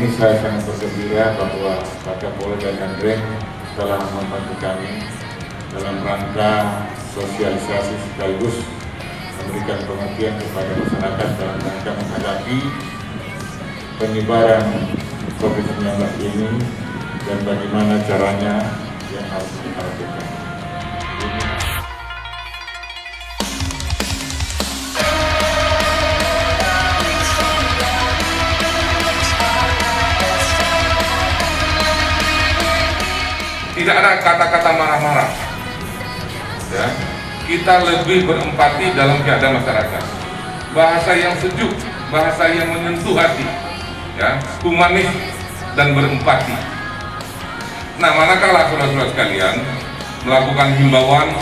ini saya sangat bergembira bahwa Pak Kapolda dan Rem telah membantu kami dalam rangka sosialisasi sekaligus memberikan pengertian kepada masyarakat dalam rangka menghadapi penyebaran COVID-19 ini dan bagaimana caranya yang harus kita lakukan. Tidak ada kata-kata marah-marah. Ya, kita lebih berempati dalam keadaan masyarakat. Bahasa yang sejuk, bahasa yang menyentuh hati, ya, humanis dan berempati. Nah, manakala saudara-saudara sekalian melakukan himbauan,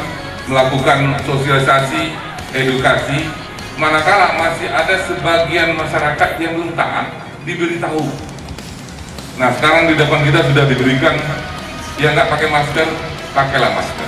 melakukan sosialisasi, edukasi, manakala masih ada sebagian masyarakat yang belum taat, diberitahu. Nah, sekarang di depan kita sudah diberikan yang nggak pakai masker, pakailah masker.